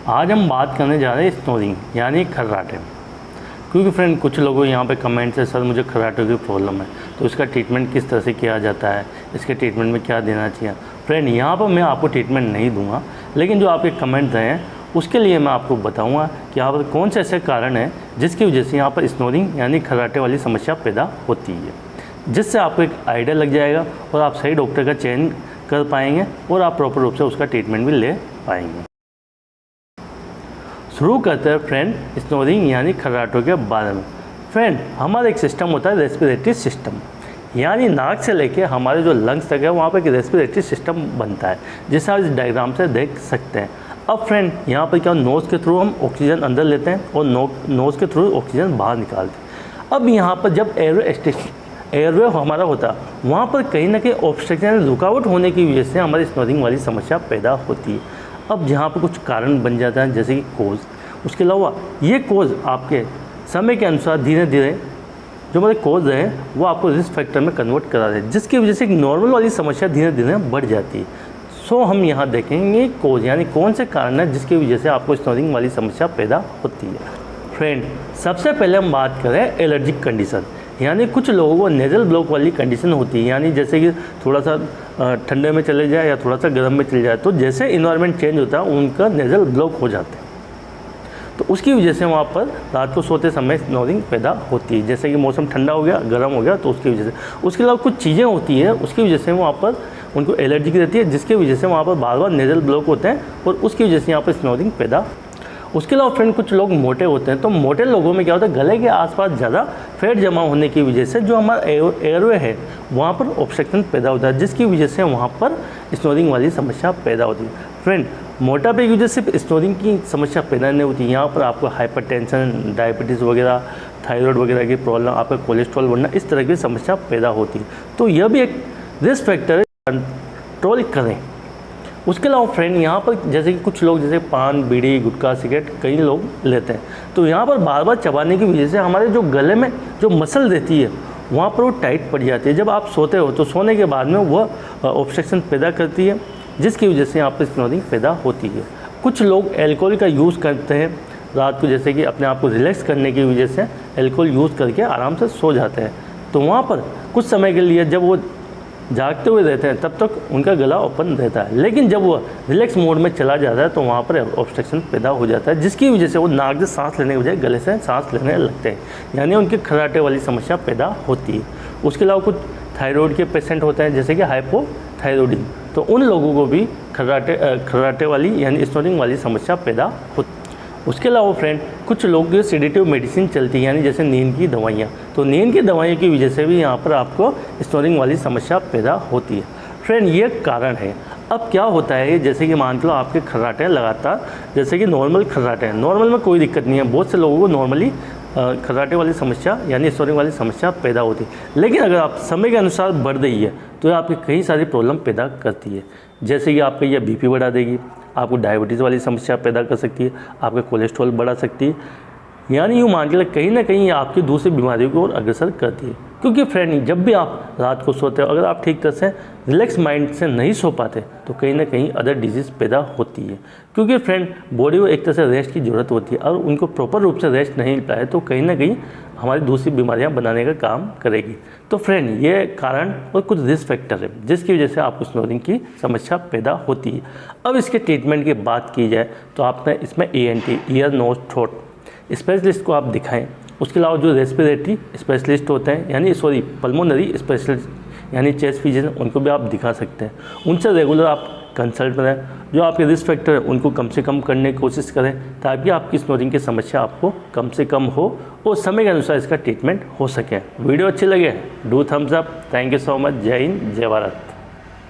आज हम बात करने जा रहे हैं स्नोरिंग यानी खर्राटे। क्योंकि फ्रेंड कुछ लोगों यहाँ पे कमेंट से सर मुझे खर्राटे की प्रॉब्लम है, तो इसका ट्रीटमेंट किस तरह से किया जाता है, इसके ट्रीटमेंट में क्या देना चाहिए। फ्रेंड यहाँ पर मैं आपको ट्रीटमेंट नहीं दूंगा, लेकिन जो आपके कमेंट रहे हैं उसके लिए मैं आपको बताऊंगा कि यहाँ पर कौन से ऐसे कारण हैं जिसकी वजह से यहाँ पर स्नोरिंग यानी खर्राटे वाली समस्या पैदा होती है, जिससे आपको एक आइडिया लग जाएगा और आप सही डॉक्टर का चयन कर पाएंगे और आप प्रॉपर रूप से उसका ट्रीटमेंट भी ले पाएंगे। शुरू करते हैं फ्रेंड स्नोरिंग यानी खर्राटों के बारे में। फ्रेंड हमारा एक सिस्टम होता है रेस्पिरेटरी सिस्टम, यानी नाक से लेके हमारे जो लंग्स तक है वहाँ पर एक रेस्पिरेटरी सिस्टम बनता है, जिसे आप इस डायग्राम से देख सकते हैं। अब फ्रेंड यहाँ पर क्या नोज़ के थ्रू हम ऑक्सीजन अंदर लेते हैं और नोज़ के थ्रू ऑक्सीजन बाहर निकालते हैं। अब यहाँ पर जब एयरवे हमारा होता है वहाँ पर कहीं ना कहीं ऑब्स्ट्रक्शन रुकावट होने की वजह से हमारी स्नोरिंग वाली समस्या पैदा होती है। अब जहाँ पर कुछ कारण बन जाता है जैसे कि कोज, उसके अलावा ये कोज आपके समय के अनुसार धीरे धीरे जो हमारे कोज हैं वो आपको रिस्क फैक्टर में कन्वर्ट करा रहे हैं, जिसकी वजह से एक नॉर्मल वाली समस्या धीरे धीरे बढ़ जाती है। सो हम यहाँ देखेंगे कोज यानी कौन से कारण है जिसकी वजह से आपको स्नोरिंग वाली समस्या पैदा होती है। फ्रेंड सबसे पहले हम बात करें एलर्जिक कंडीशन, यानी कुछ लोगों को नेज़ल ब्लॉक वाली कंडीशन होती है, यानी जैसे कि थोड़ा सा ठंडे में चले जाए या थोड़ा सा गर्म में चले जाए, तो जैसे इन्वायरमेंट चेंज होता है उनका नेज़ल ब्लॉक हो जाते हैं, तो उसकी वजह से वहाँ पर रात को सोते समय स्नोरिंग पैदा होती है। जैसे कि मौसम ठंडा हो गया, गर्म हो गया, तो उसकी वजह से। उसके अलावा कुछ चीज़ें होती है उसकी वजह से वहाँ पर उनको एलर्जी रहती है, जिसकी वजह से वहाँ पर बार बार नेज़ल ब्लॉक होते हैं और उसकी वजह से यहाँ पर स्नोरिंग पैदा। उसके अलावा फ्रेंड कुछ लोग मोटे होते हैं, तो मोटे लोगों में क्या होता है गले के आसपास ज़्यादा फैट जमा होने की वजह से जो हमारा एयरवे है वहाँ पर ऑब्स्ट्रक्शन पैदा होता है, जिसकी वजह से वहाँ पर स्नोरिंग वाली समस्या पैदा होती है। फ्रेंड मोटापे की वजह से स्नोरिंग की समस्या पैदा नहीं होती, यहाँ पर आपको हाइपरटेंशन, डायबिटीज़ वगैरह, थायराइड वगैरह की प्रॉब्लम, आपका कोलेस्ट्रॉल बढ़ना, इस तरह की समस्या पैदा होती है। तो यह भी एक रिस्क फैक्टर है, कंट्रोल करें। उसके अलावा फ्रेंड यहाँ पर जैसे कि कुछ लोग जैसे पान, बीड़ी, गुटखा, सिगरेट कई लोग लेते हैं, तो यहाँ पर बार बार चबाने की वजह से हमारे जो गले में जो मसल रहती है वहाँ पर वो टाइट पड़ जाती है। जब आप सोते हो तो सोने के बाद में वह ऑब्स्ट्रक्शन पैदा करती है, जिसकी वजह से यहाँ पर स्नोरिंग पैदा होती है। कुछ लोग अल्कोहल का यूज़ करते हैं रात को, जैसे कि अपने आप को रिलैक्स करने की वजह से अल्कोहल यूज़ करके आराम से सो जाते हैं, तो वहाँ पर कुछ समय के लिए जब वो जागते हुए रहते हैं तब तक उनका गला ओपन रहता है, लेकिन जब वो रिलैक्स मोड में चला जाता है तो वहाँ पर ऑब्स्ट्रक्शन पैदा हो जाता है, जिसकी वजह से वो नाक से सांस लेने के बजाय गले से सांस लेने लगते हैं, यानी उनके खर्राटे वाली समस्या पैदा होती है। उसके अलावा कुछ थायराइड के पेशेंट होते हैं जैसे कि हाइपोथायराइडिज्म, तो उन लोगों को भी खर्राटे वाली यानी स्नोरिंग वाली समस्या पैदा होती है। उसके अलावा फ्रेंड कुछ लोग जो सेडेटिव मेडिसिन चलती है यानी जैसे नींद की दवाइयाँ, तो नींद की दवाइयों की वजह से भी यहाँ पर आपको स्नोरिंग वाली समस्या पैदा होती है। फ्रेंड ये कारण है। अब क्या होता है जैसे कि मान लो आपके खर्राटे लगातार, जैसे कि नॉर्मल खर्राटे हैं, नॉर्मल में कोई दिक्कत नहीं है, बहुत से लोगों को नॉर्मली खर्राटे वाली समस्या यानी स्नोरिंग वाली समस्या पैदा होती है, लेकिन अगर आप समय के अनुसार बढ़ रही है तो आपकी कई सारी प्रॉब्लम पैदा करती है, जैसे कि आपका यह बीपी बढ़ा देगी, आपको डायबिटीज़ वाली समस्या पैदा कर सकती है, आपका कोलेस्ट्रॉल बढ़ा सकती है, यानी यूँ मान के कहीं ना कहीं आपकी दूसरी बीमारियों को और अग्रसर करती है। क्योंकि फ्रेंड जब भी आप रात को सोते हो अगर आप ठीक तरह से रिलैक्स माइंड से नहीं सो पाते तो कहीं ना कहीं अदर डिजीज़ पैदा होती है, क्योंकि फ्रेंड बॉडी को एक तरह से रेस्ट की ज़रूरत होती है और उनको प्रॉपर रूप से रेस्ट नहीं मिल पाए तो कहीं ना कहीं हमारी दूसरी बीमारियां बनाने का काम करेगी। तो फ्रेंड ये कारण और कुछ रिस्क फैक्टर है जिसकी वजह से आपको स्नोरिंग की समस्या पैदा होती है। अब इसके ट्रीटमेंट की बात की जाए तो आपने इसमें ENT ear nose throat specialist को आप दिखाएं। उसके अलावा जो रेस्पिरेटरी स्पेशलिस्ट होते हैं यानी पल्मोनरी स्पेशलिस्ट यानी चेस्ट फिजिशियन, उनको भी आप दिखा सकते हैं। उनसे रेगुलर आप कंसल्ट करें, जो आपके रिस्क फैक्टर है उनको कम से कम करने की कोशिश करें ताकि आपकी स्नोरिंग की समस्या आपको कम से कम हो और समय के अनुसार इसका ट्रीटमेंट हो सके। वीडियो अच्छी लगे do thumbs up. Thank you so much. जय हिंद, जय भारत।